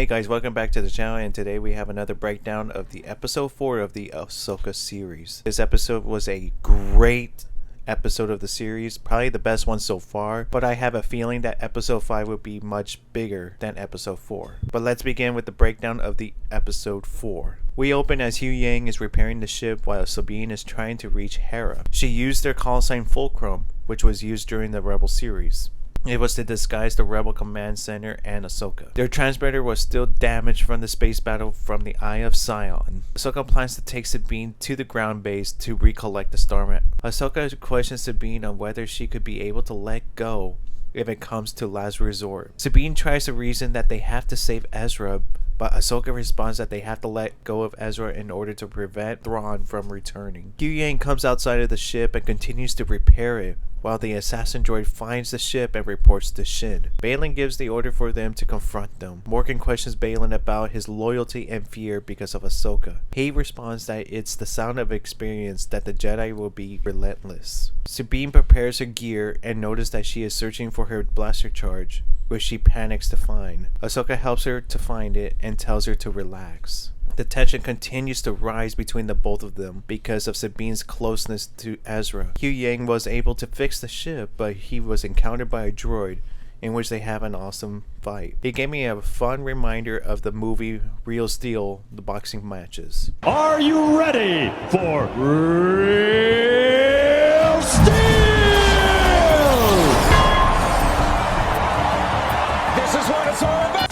Hey guys, welcome back to the channel, and today we have another breakdown of the episode 4 of the Ahsoka series. This episode was a great episode of the series, probably the best one so far, but I have a feeling that episode 5 would be much bigger than episode 4. But let's begin with the breakdown of the episode 4. We open as Hu Yang is repairing the ship while Sabine is trying to reach Hera. She used their call sign Fulcrum, which was used during the Rebel series. It was to disguise the Rebel Command Center and Ahsoka. Their transmitter was still damaged from the space battle from the Eye of Sion. Ahsoka plans to take Sabine to the ground base to recollect the star map. Ahsoka questions Sabine on whether she could be able to let go if it comes to last resort. Sabine tries to reason that they have to save Ezra, but Ahsoka responds that they have to let go of Ezra in order to prevent Thrawn from returning. Hu Yang comes outside of the ship and continues to repair it, while the assassin droid finds the ship and reports to Shin. Baylan gives the order for them to confront them. Morgan questions Baylan about his loyalty and fear because of Ahsoka. He responds that it's the sound of experience that the Jedi will be relentless. Sabine prepares her gear and notices that she is searching for her blaster charge, which she panics to find. Ahsoka helps her to find it and tells her to relax. The tension continues to rise between the both of them because of Sabine's closeness to Ezra. Hu Yang was able to fix the ship, but he was encountered by a droid, in which they have an awesome fight. He gave me a fun reminder of the movie Real Steel, the boxing matches. Are you ready for Real Steel? This is what it's all about.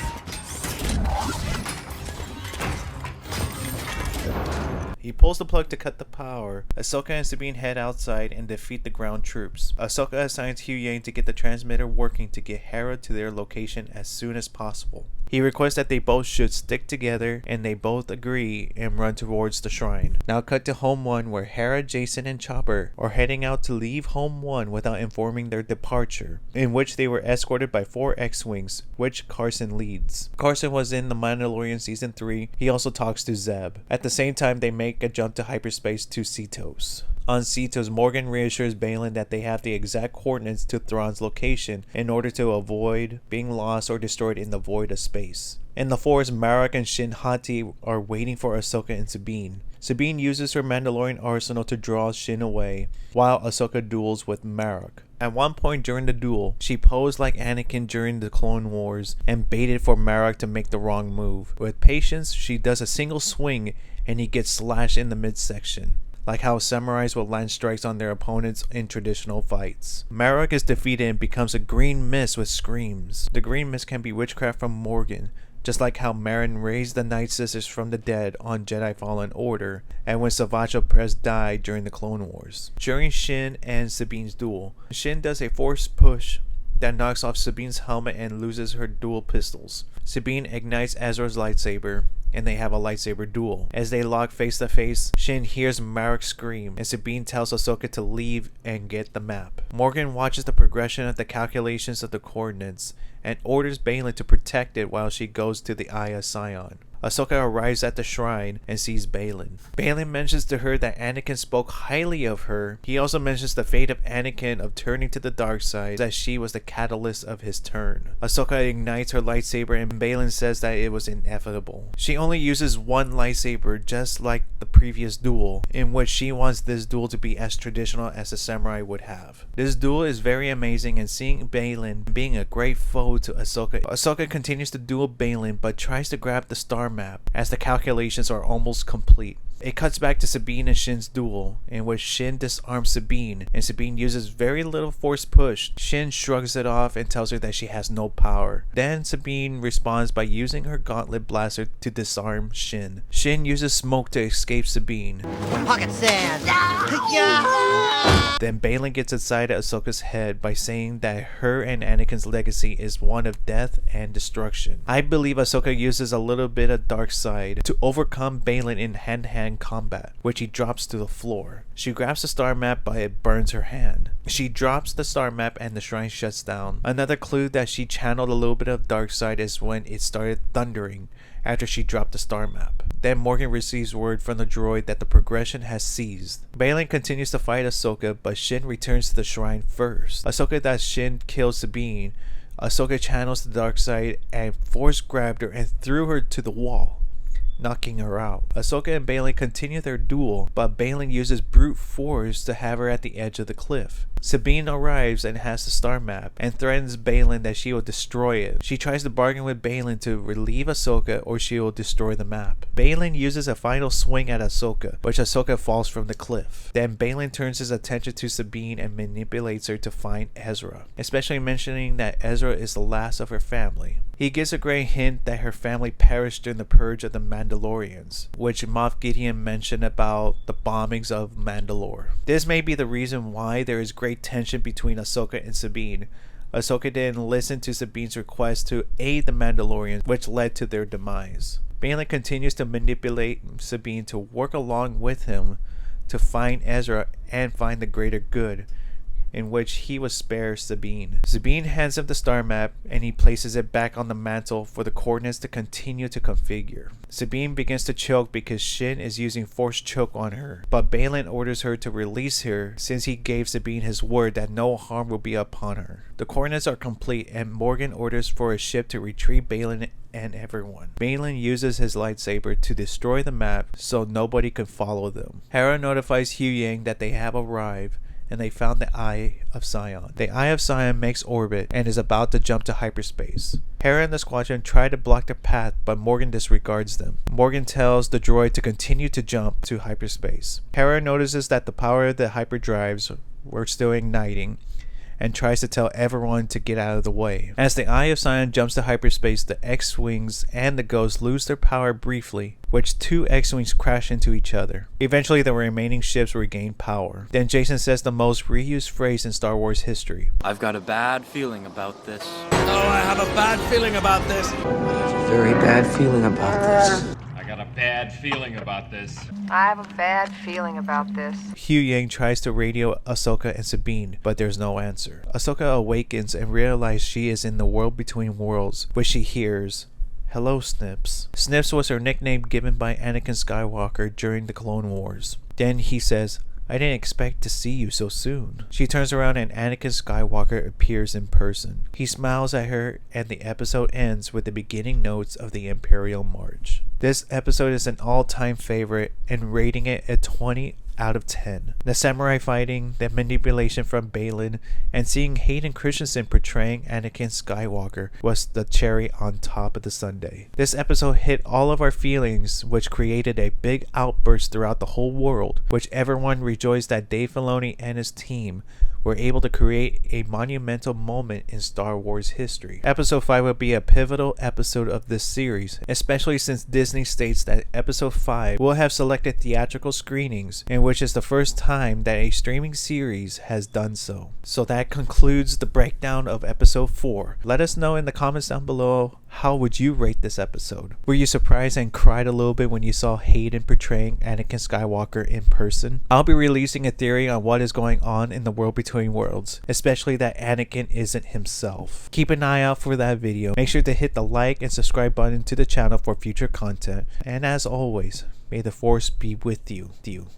He pulls the plug to cut the power. Ahsoka and Sabine head outside and defeat the ground troops. Ahsoka assigns Hu Yang to get the transmitter working to get Hera to their location as soon as possible. He requests that they both should stick together, and they both agree and run towards the shrine. Now cut to Home 1, where Hera, Jason, and Chopper are heading out to leave Home 1 without informing their departure, in which they were escorted by 4 X-Wings, which Carson leads. Carson was in The Mandalorian Season 3. He also talks to Zeb. At the same time, they make a jump to hyperspace to Cetos. On Cetos, Morgan reassures Baylan that they have the exact coordinates to Thrawn's location in order to avoid being lost or destroyed in the void of space. In the forest, Marek and Shin Hati are waiting for Ahsoka and Sabine. Sabine uses her Mandalorian arsenal to draw Shin away, while Ahsoka duels with Marek. At one point during the duel, she posed like Anakin during the Clone Wars and baited for Marek to make the wrong move. With patience, she does a single swing and he gets slashed in the midsection, like how samurais will land strikes on their opponents in traditional fights. Marek is defeated and becomes a green mist with screams. The green mist can be witchcraft from Morgan, just like how Marin raised the Night Sisters from the dead on Jedi Fallen Order, and when Savage Opress died during the Clone Wars. During Shin and Sabine's duel, Shin does a forced push that knocks off Sabine's helmet and loses her dual pistols. Sabine ignites Ezra's lightsaber, and they have a lightsaber duel. As they lock face to face, Shin hears Marek scream, and Sabine tells Ahsoka to leave and get the map. Morgan watches the progression of the calculations of the coordinates and orders Baylan to protect it while she goes to the Eye of Sion. Ahsoka arrives at the shrine and sees Baylan. Baylan mentions to her that Anakin spoke highly of her. He also mentions the fate of Anakin of turning to the dark side, that she was the catalyst of his turn. Ahsoka ignites her lightsaber and Baylan says that it was inevitable. She only uses one lightsaber, just like the previous duel, in which she wants this duel to be as traditional as a samurai would have. This duel is very amazing, and seeing Baylan being a great foe to Ahsoka continues to duel Baylan but tries to grab the star map as the calculations are almost complete. It cuts back to Sabine and Shin's duel, in which Shin disarms Sabine, and Sabine uses very little force push. Shin shrugs it off and tells her that she has no power. Then Sabine responds by using her gauntlet blaster to disarm Shin. Shin uses smoke to escape Sabine. Pocket sand! Then Baylan gets inside Ahsoka's head by saying that her and Anakin's legacy is one of death and destruction. I believe Ahsoka uses a little bit of dark side to overcome Baylan in hand-to-hand combat, which he drops to the floor. She grabs the star map but it burns her hand. She drops the star map and the shrine shuts down. Another clue that she channeled a little bit of dark side is when it started thundering after she dropped the star map. Then Morgan receives word from the droid that the progression has ceased. Baylan continues to fight Ahsoka, but Shin returns to the shrine first. Ahsoka that Shin kills Sabine Ahsoka channels the dark side and force grabbed her and threw her to the wall, knocking her out. Ahsoka and Baylan continue their duel, but Baylan uses brute force to have her at the edge of the cliff. Sabine arrives and has the star map and threatens Baylan that she will destroy it. She tries to bargain with Baylan to relieve Ahsoka or she will destroy the map. Baylan uses a final swing at Ahsoka, which Ahsoka falls from the cliff. Then Baylan turns his attention to Sabine and manipulates her to find Ezra, especially mentioning that Ezra is the last of her family. He gives a great hint that her family perished during the purge of the Mandalorians, which Moff Gideon mentioned about the bombings of Mandalore. This may be the reason why there is great tension between Ahsoka and Sabine. Ahsoka didn't listen to Sabine's request to aid the Mandalorians, which led to their demise. Baylan continues to manipulate Sabine to work along with him to find Ezra and find the greater good, in which he would spare Sabine. Sabine hands him the star map and he places it back on the mantle for the coordinates to continue to configure. Sabine begins to choke because Shin is using force choke on her, but Baylan orders her to release her since he gave Sabine his word that no harm will be upon her. The coordinates are complete and Morgan orders for a ship to retrieve Baylan and everyone. Baylan uses his lightsaber to destroy the map so nobody can follow them. Hera notifies Huyang that they have arrived and they found the Eye of Sion. The Eye of Sion makes orbit and is about to jump to hyperspace. Hera and the squadron try to block their path, but Morgan disregards them. Morgan tells the droid to continue to jump to hyperspace. Hera notices that the power of the hyperdrives were still igniting and tries to tell everyone to get out of the way. As the Eye of Sion jumps to hyperspace, the X-Wings and the Ghost lose their power briefly, which two X-Wings crash into each other. Eventually, the remaining ships regain power. Then Jason says the most reused phrase in Star Wars history. I've got a bad feeling about this. Oh, I have a bad feeling about this. I have a very bad feeling about this. I got a bad feeling about this. I have a bad feeling about this. Huyang tries to radio Ahsoka and Sabine, but there's no answer. Ahsoka awakens and realizes she is in the world between worlds, which she hears, "Hello, Snips." Snips was her nickname given by Anakin Skywalker during the Clone Wars. Then he says, "I didn't expect to see you so soon." She turns around and Anakin Skywalker appears in person. He smiles at her and the episode ends with the beginning notes of the Imperial March. This episode is an all-time favorite and rating it a 20 out of 10. The samurai fighting, the manipulation from Baylan, and seeing Hayden Christensen portraying Anakin Skywalker was the cherry on top of the sundae. This episode hit all of our feelings, which created a big outburst throughout the whole world, which everyone rejoiced that Dave Filoni and his team were able to create a monumental moment in Star Wars history. Episode 5 will be a pivotal episode of this series, especially since Disney states that Episode 5 will have selected theatrical screenings, and which is the first time that a streaming series has done so. So that concludes the breakdown of Episode 4. Let us know in the comments down below, how would you rate this episode? Were you surprised and cried a little bit when you saw Hayden portraying Anakin Skywalker in person? I'll be releasing a theory on what is going on in the world between worlds, especially that Anakin isn't himself. Keep an eye out for that video. Make sure to hit the like and subscribe button to the channel for future content. And as always, may the Force be with you.